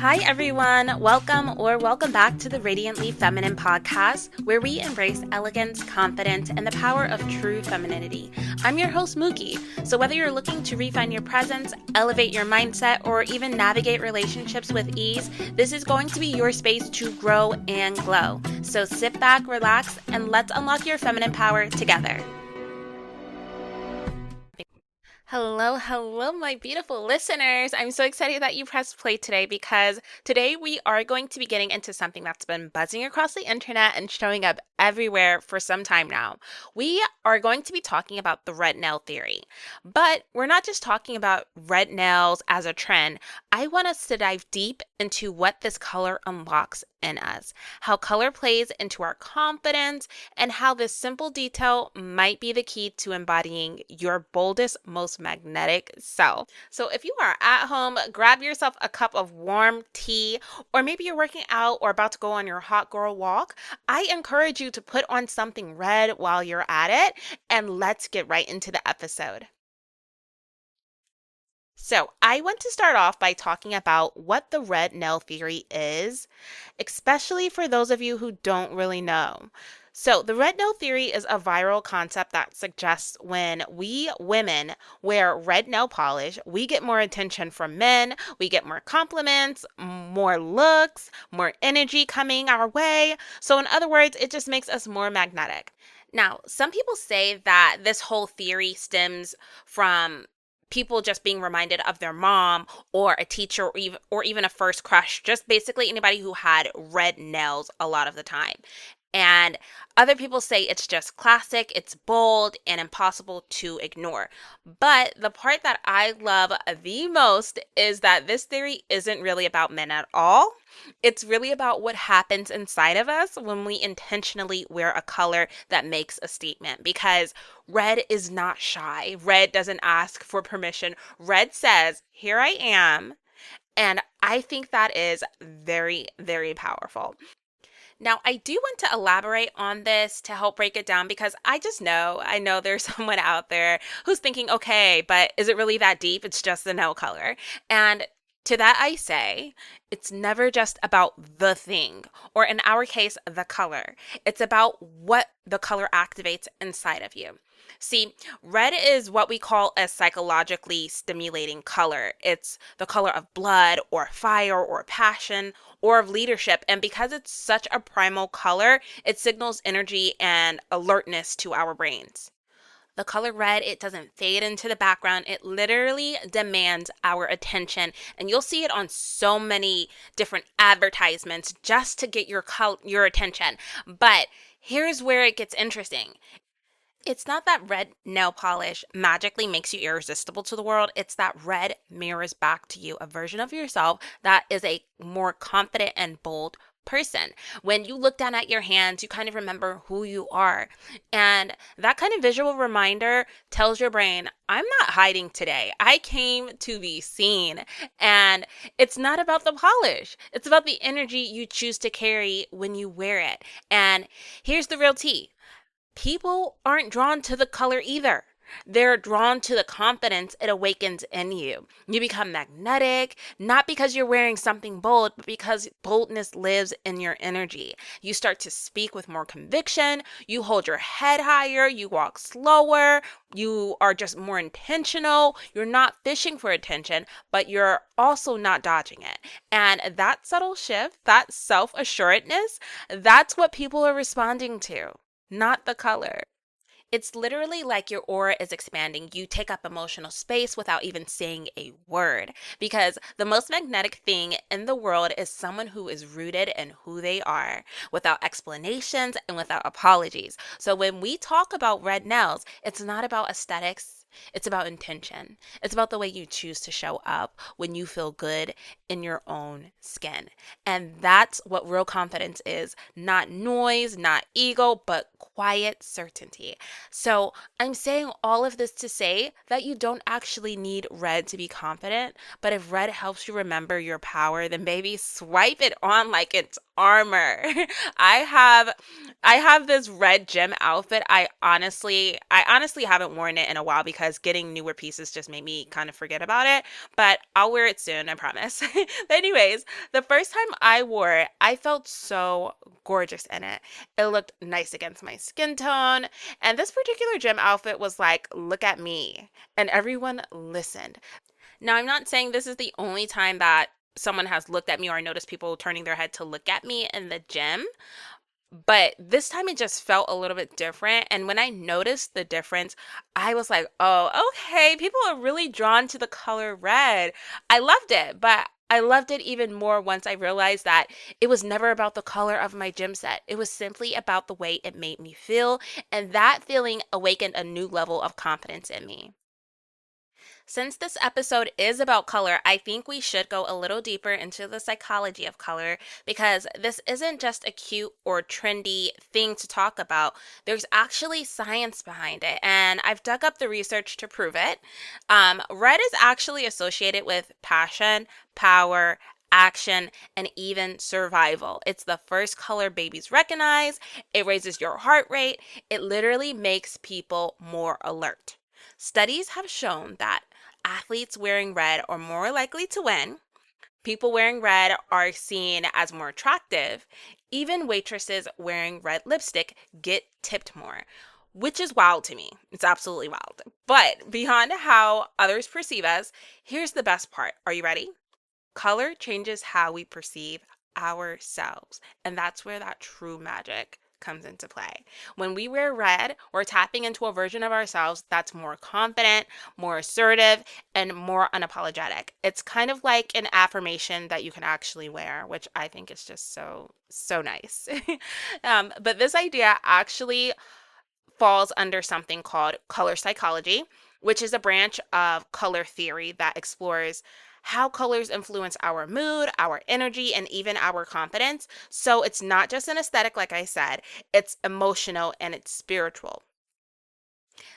Hi, everyone. Welcome back to the Radiantly Feminine podcast, where we embrace elegance, confidence, and the power of true femininity. I'm your host, Mookie. So whether you're looking to refine your presence, elevate your mindset, or even navigate relationships with ease, this is going to be your space to grow and glow. So sit back, relax, and let's unlock your feminine power together. Hello, my beautiful listeners. I'm so excited that you pressed play today because today we are going to be getting into something that's been buzzing across the internet and showing up everywhere for some time now. We are going to be talking about the red nail theory, but we're not just talking about red nails as a trend. I want us to dive deep into what this color unlocks in us, how color plays into our confidence, and how this simple detail might be the key to embodying your boldest, most magnetic self. So if you are at home, grab yourself a cup of warm tea, or maybe you're working out or about to go on your hot girl walk. I encourage you to put on something red while you're at it, and let's get right into the episode. So, I want to start off by talking about what the red nail theory is, especially for those of you who don't really know. So, the red nail theory is a viral concept that suggests when we women wear red nail polish, we get more attention from men, we get more compliments, more looks, more energy coming our way. So, in other words, it just makes us more magnetic. Now, some people say that this whole theory stems from people just being reminded of their mom or a teacher or even a first crush, just basically anybody who had red nails a lot of the time. And other people say it's just classic, it's bold, and impossible to ignore. But the part that I love the most is that this theory isn't really about men at all. It's really about what happens inside of us when we intentionally wear a color that makes a statement. Because red is not shy, red doesn't ask for permission. Red says, "Here I am." And I think that is very, very powerful. Now, I do want to elaborate on this to help break it down because I know there's someone out there who's thinking, okay, but is it really that deep? It's just the nail color. And to that, I say, it's never just about the thing, or in our case, the color. It's about what the color activates inside of you. See, red is what we call a psychologically stimulating color. It's the color of blood or fire or passion or of leadership. And because it's such a primal color, it signals energy and alertness to our brains. The color red, it doesn't fade into the background. It literally demands our attention. And you'll see it on so many different advertisements just to get your attention. But here's where it gets interesting. It's not that red nail polish magically makes you irresistible to the world. It's that red mirrors back to you a version of yourself that is a more confident and bold person. When you look down at your hands, you kind of remember who you are. And that kind of visual reminder tells your brain, I'm not hiding today. I came to be seen. And it's not about the polish. It's about the energy you choose to carry when you wear it. And here's the real tea. People aren't drawn to the color either. They're drawn to the confidence it awakens in you. You become magnetic, not because you're wearing something bold, but because boldness lives in your energy. You start to speak with more conviction. You hold your head higher. You walk slower. You are just more intentional. You're not fishing for attention, but you're also not dodging it. And that subtle shift, that self-assuredness, that's what people are responding to, not the color. It's literally like your aura is expanding. You take up emotional space without even saying a word. Because the most magnetic thing in the world is someone who is rooted in who they are, without explanations and without apologies. So when we talk about red nails, it's not about aesthetics. It's about intention. It's about the way you choose to show up when you feel good in your own skin. And that's what real confidence is. Not noise, not ego, but quiet certainty. So I'm saying all of this to say that you don't actually need red to be confident, but if red helps you remember your power, then baby, swipe it on like it's armor. I have I have this red gym outfit. I honestly haven't worn it in a while because getting newer pieces just made me kind of forget about it, but I'll wear it soon, I promise. But anyways, the first time I wore it, I felt so gorgeous in it. It looked nice against my skin tone, and this particular gym outfit was like, look at me, and everyone listened. Now, I'm not saying this is the only time that someone has looked at me or I noticed people turning their head to look at me in the gym, but this time it just felt a little bit different. And when I noticed the difference, I was like, oh, okay, people are really drawn to the color red. I loved it, but I loved it even more once I realized that it was never about the color of my gym set. It was simply about the way it made me feel. And that feeling awakened a new level of confidence in me. Since this episode is about color, I think we should go a little deeper into the psychology of color because this isn't just a cute or trendy thing to talk about. There's actually science behind it, and I've dug up the research to prove it. Red is actually associated with passion, power, action, and even survival. It's the first color babies recognize. It raises your heart rate. It literally makes people more alert. Studies have shown that athletes wearing red are more likely to win. People wearing red are seen as more attractive. Even waitresses wearing red lipstick get tipped more, which is wild to me. It's absolutely wild. But beyond how others perceive us, here's the best part. Are you ready? Color changes how we perceive ourselves, and that's where that true magic comes into play. When we wear red, we're tapping into a version of ourselves that's more confident, more assertive, and more unapologetic. It's kind of like an affirmation that you can actually wear, which I think is just so nice. But this idea actually falls under something called color psychology, which is a branch of color theory that explores how colors influence our mood, our energy, and even our confidence. So it's not just an aesthetic, like I said, it's emotional and it's spiritual.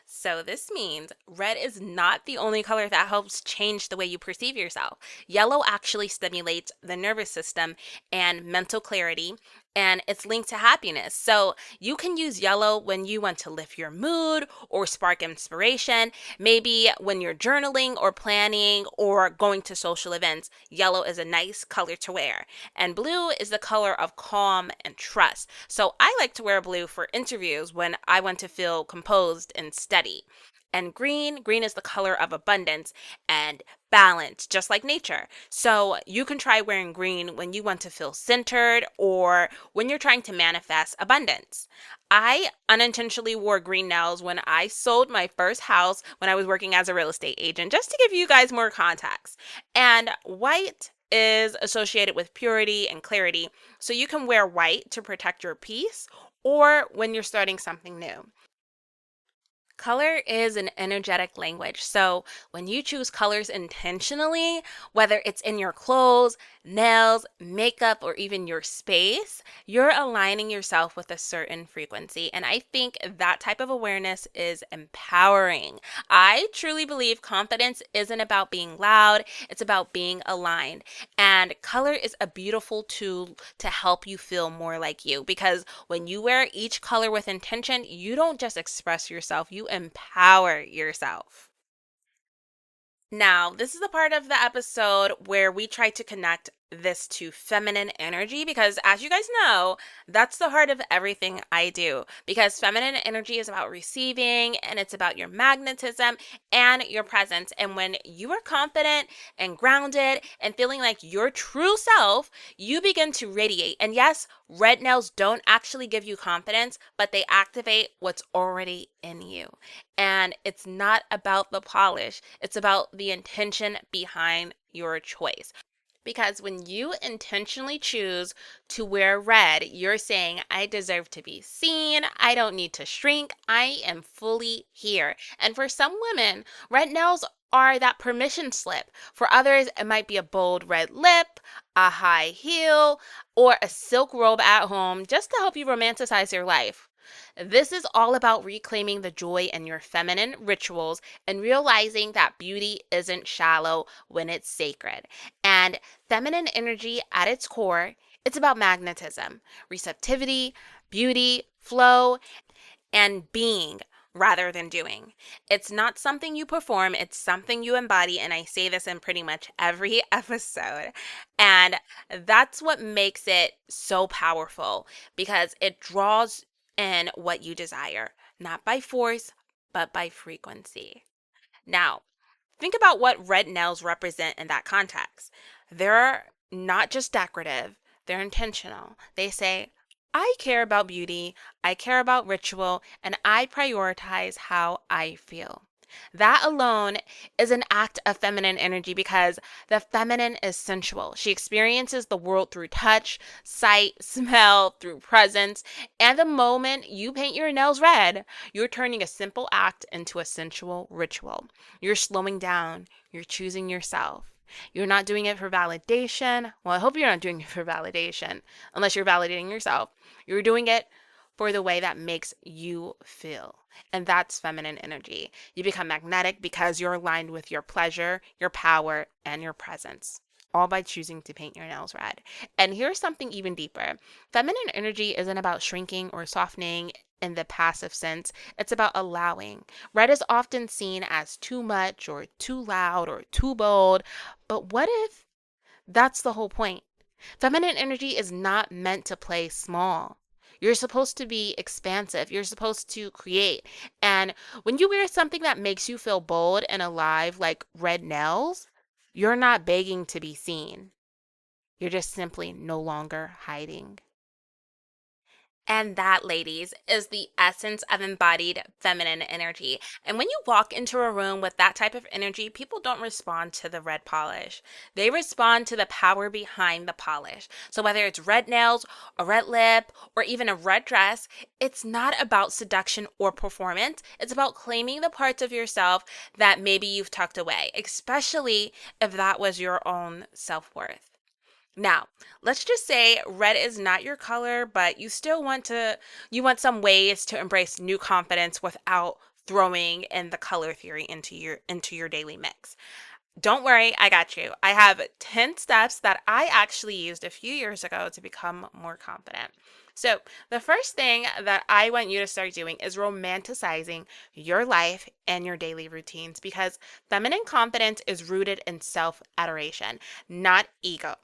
So this means red is not the only color that helps change the way you perceive yourself. Yellow actually stimulates the nervous system and mental clarity, and it's linked to happiness. So you can use yellow when you want to lift your mood or spark inspiration. Maybe when you're journaling or planning or going to social events, yellow is a nice color to wear. And blue is the color of calm and trust. So I like to wear blue for interviews when I want to feel composed and steady. And green is the color of abundance and balance, just like nature. So you can try wearing green when you want to feel centered or when you're trying to manifest abundance. I unintentionally wore green nails when I sold my first house when I was working as a real estate agent, just to give you guys more context. And white is associated with purity and clarity. So you can wear white to protect your peace or when you're starting something new. Color is an energetic language. So when you choose colors intentionally, whether it's in your clothes, nails, makeup, or even your space, you're aligning yourself with a certain frequency. And I think that type of awareness is empowering. I truly believe confidence isn't about being loud, it's about being aligned. And color is a beautiful tool to help you feel more like you because when you wear each color with intention, you don't just express yourself, you empower yourself. Now, this is the part of the episode where we try to connect this to feminine energy because, as you guys know, that's the heart of everything I do. Because feminine energy is about receiving and it's about your magnetism and your presence. And when you are confident and grounded and feeling like your true self, you begin to radiate. And yes, red nails don't actually give you confidence, but they activate what's already in you. And it's not about the polish, it's about the intention behind your choice. Because when you intentionally choose to wear red, you're saying, I deserve to be seen. I don't need to shrink. I am fully here. And for some women, red nails are that permission slip. For others, it might be a bold red lip, a high heel, or a silk robe at home just to help you romanticize your life. This is all about reclaiming the joy in your feminine rituals and realizing that beauty isn't shallow when it's sacred. And feminine energy at its core It's about magnetism, receptivity, beauty, flow, and being rather than doing. It's not something you perform, it's something you embody. And I say this in pretty much every episode. And that's what makes it so powerful because it draws in what you desire, not by force, but by frequency. Now, think about what red nails represent in that context. They're not just decorative, they're intentional. They say, I care about beauty, I care about ritual, and I prioritize how I feel. That alone is an act of feminine energy because the feminine is sensual. She experiences the world through touch, sight, smell, through presence. And the moment you paint your nails red, you're turning a simple act into a sensual ritual. You're slowing down. You're choosing yourself. You're not doing it for validation. Well, I hope you're not doing it for validation, unless you're validating yourself. You're doing it for the way that makes you feel. And that's feminine energy. You become magnetic because you're aligned with your pleasure, your power, and your presence, all by choosing to paint your nails red. And here's something even deeper. Feminine energy isn't about shrinking or softening in the passive sense. It's about allowing. Red is often seen as too much or too loud or too bold. But what if that's the whole point? Feminine energy is not meant to play small. You're supposed to be expansive. You're supposed to create. And when you wear something that makes you feel bold and alive, like red nails, you're not begging to be seen. You're just simply no longer hiding. And that, ladies, is the essence of embodied feminine energy. And when you walk into a room with that type of energy, people don't respond to the red polish. They respond to the power behind the polish. So whether it's red nails, a red lip, or even a red dress, it's not about seduction or performance. It's about claiming the parts of yourself that maybe you've tucked away, especially if that was your own self-worth. Now, let's just say red is not your color, but you want some ways to embrace new confidence without throwing in the color theory into your daily mix. Don't worry, I got you. I have 10 steps that I actually used a few years ago to become more confident. So, the first thing that I want you to start doing is romanticizing your life and your daily routines because feminine confidence is rooted in self adoration, not ego.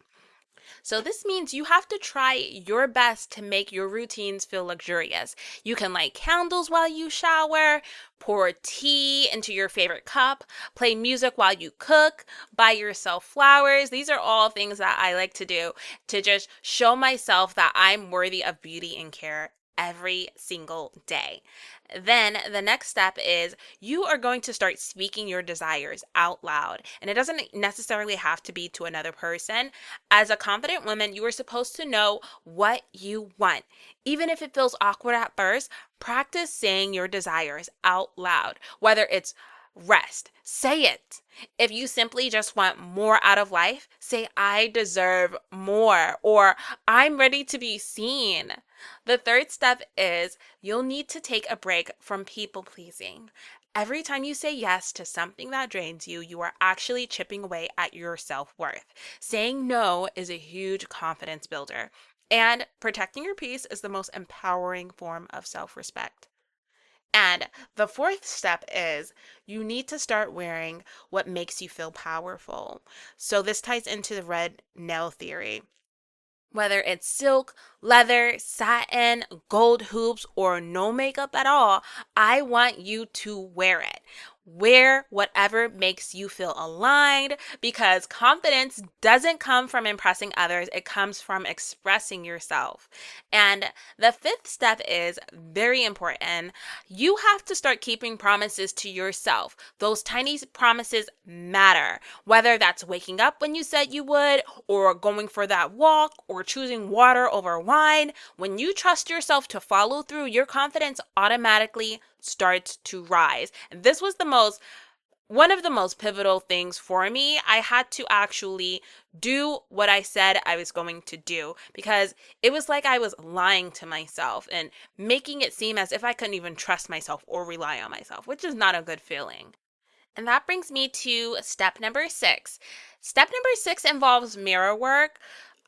So this means you have to try your best to make your routines feel luxurious. You can light candles while you shower, pour tea into your favorite cup, play music while you cook, buy yourself flowers. These are all things that I like to do to just show myself that I'm worthy of beauty and care every single day. Then the next step is you are going to start speaking your desires out loud. And it doesn't necessarily have to be to another person. As a confident woman, you are supposed to know what you want. Even if it feels awkward at first, practice saying your desires out loud, whether it's rest, say it. If you simply just want more out of life, say, I deserve more, or I'm ready to be seen. The third step is you'll need to take a break from people pleasing. Every time you say yes to something that drains you, you are actually chipping away at your self worth. Saying no is a huge confidence builder, and protecting your peace is the most empowering form of self respect. And the fourth step is you need to start wearing what makes you feel powerful. So this ties into the red nail theory. Whether it's silk, leather, satin, gold hoops, or no makeup at all, I want you to wear it. Wear whatever makes you feel aligned because confidence doesn't come from impressing others, it comes from expressing yourself. And the fifth step is very important. You have to start keeping promises to yourself. Those tiny promises matter, whether that's waking up when you said you would, or going for that walk, or choosing water over wine. When you trust yourself to follow through, your confidence automatically starts to rise. And this was one of the most pivotal things for me. I had to actually do what I said I was going to do because it was like I was lying to myself and making it seem as if I couldn't even trust myself or rely on myself, which is not a good feeling. And that brings me to step number 6. Step number 6 involves mirror work.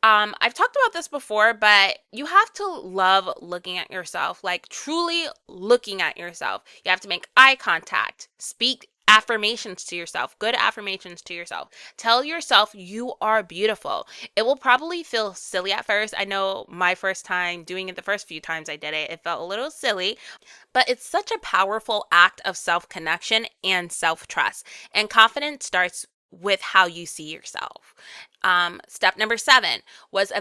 I've talked about this before, but you have to love looking at yourself, like truly looking at yourself. You have to make eye contact, speak affirmations to yourself, good affirmations to yourself. Tell yourself you are beautiful. It will probably feel silly at first. I know my first time doing it, the first few times I did it, it felt a little silly, but it's such a powerful act of self connection and self trust. And confidence starts with how you see yourself. Step number 7 was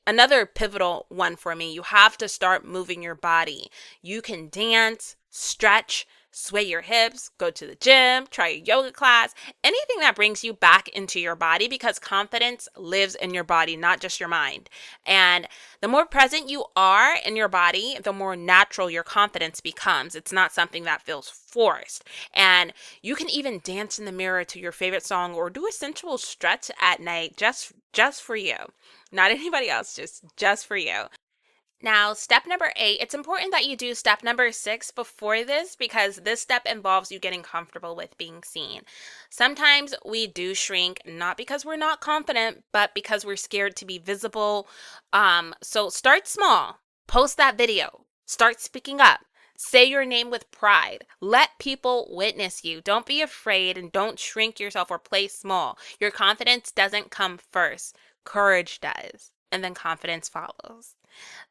another pivotal one for me. You have to start moving your body. You can dance, stretch, sway your hips, go to the gym, try a yoga class, anything that brings you back into your body, because confidence lives in your body, not just your mind. And the more present you are in your body, the more natural your confidence becomes. It's not something that feels forced. And you can even dance in the mirror to your favorite song or do a sensual stretch at night just for you. Not anybody else, just for you. Now, step number 8, it's important that you do step number 6 before this, because this step involves you getting comfortable with being seen. Sometimes we do shrink, not because we're not confident, but because we're scared to be visible. So start small, post that video, start speaking up. Say your name with pride. Let people witness you. Don't be afraid and don't shrink yourself or play small. Your confidence doesn't come first. Courage does. And then confidence follows.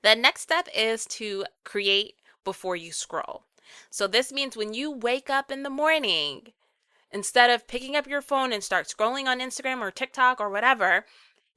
The next step is to create before you scroll. So this means when you wake up in the morning, instead of picking up your phone and start scrolling on Instagram or TikTok or whatever,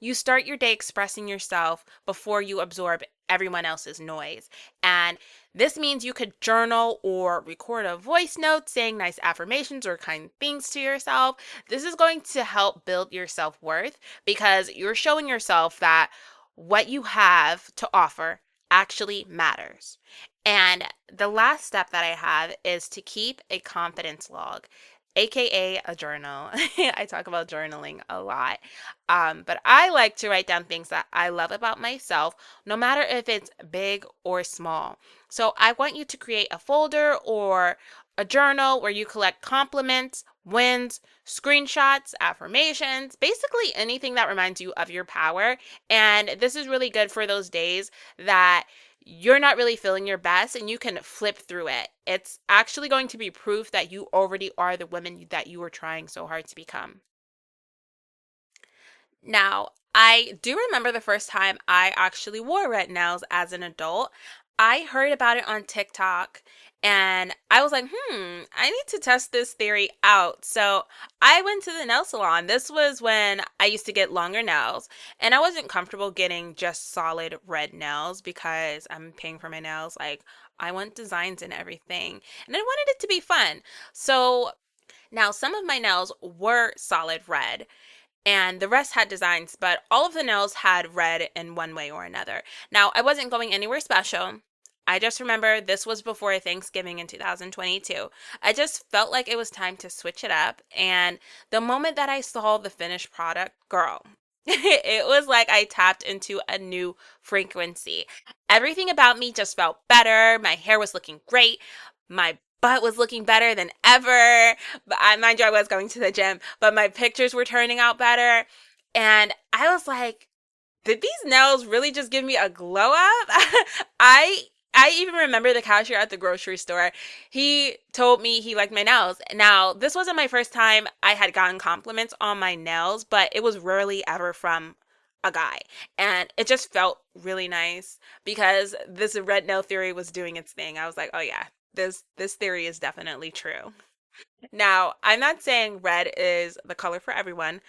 you start your day expressing yourself before you absorb everyone else's noise. And this means you could journal or record a voice note saying nice affirmations or kind things to yourself. This is going to help build your self-worth, because you're showing yourself that what you have to offer actually matters. And the last step that I have is to keep a confidence log, aka a journal. I talk about journaling a lot. But I like to write down things that I love about myself, no matter if it's big or small. So I want you to create a folder or a journal where you collect compliments, wins, screenshots, affirmations, basically anything that reminds you of your power. And this is really good for those days that you're not really feeling your best and you can flip through it. It's actually going to be proof that you already are the woman that you were trying so hard to become. Now, I do remember the first time I actually wore red nails as an adult. I heard about it on TikTok and I was like, I need to test this theory out. So I went to the nail salon. This was when I used to get longer nails, and I wasn't comfortable getting just solid red nails because I'm paying for my nails. Like, I want designs and everything, and I wanted it to be fun. So now some of my nails were solid red and the rest had designs, but all of the nails had red in one way or another. Now, I wasn't going anywhere special. I just remember this was before Thanksgiving in 2022. I just felt like it was time to switch it up. And the moment that I saw the finished product, girl, it was like I tapped into a new frequency. Everything about me just felt better. My hair was looking great. My butt was looking better than ever. But mind you, I was going to the gym, but my pictures were turning out better. And I was like, did these nails really just give me a glow up? I I even remember the cashier at the grocery store. He told me he liked my nails. Now, this wasn't my first time I had gotten compliments on my nails, but it was rarely ever from a guy. And it just felt really nice because this red nail theory was doing its thing. I was like, oh yeah, this theory is definitely true. Now, I'm not saying red is the color for everyone,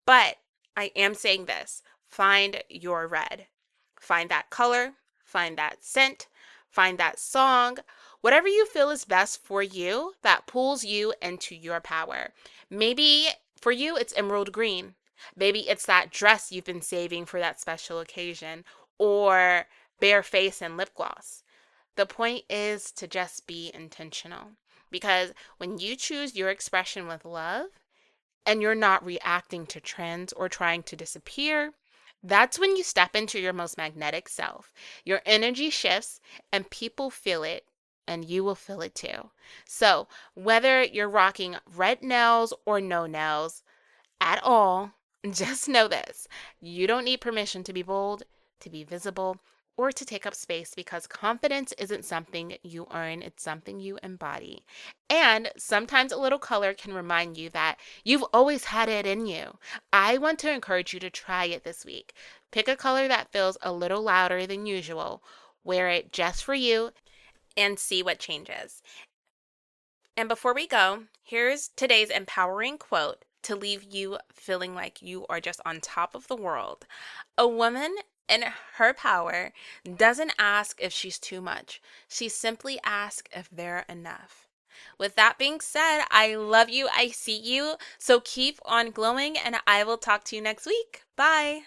but I am saying this: find your red. Find that color, find that scent, find that song, whatever you feel is best for you that pulls you into your power. Maybe for you, it's emerald green. Maybe it's that dress you've been saving for that special occasion, or bare face and lip gloss. The point is to just be intentional, because when you choose your expression with love, and you're not reacting to trends or trying to disappear, that's when you step into your most magnetic self. Your energy shifts and people feel it, and you will feel it too. So, whether you're rocking red nails or no nails at all, Just know this: you don't need permission to be bold, to be visible, or to take up space because confidence isn't something you earn, it's something you embody. And sometimes a little color can remind you that you've always had it in you. I want to encourage you to try it this week. Pick a color that feels a little louder than usual, wear it just for you, and see what changes. And before we go, here's today's empowering quote to leave you feeling like you are just on top of the world. A woman in her power doesn't ask if she's too much, she simply asks if they're enough. With that being said, I love you. I see you. So keep on glowing, and I will talk to you next week. Bye.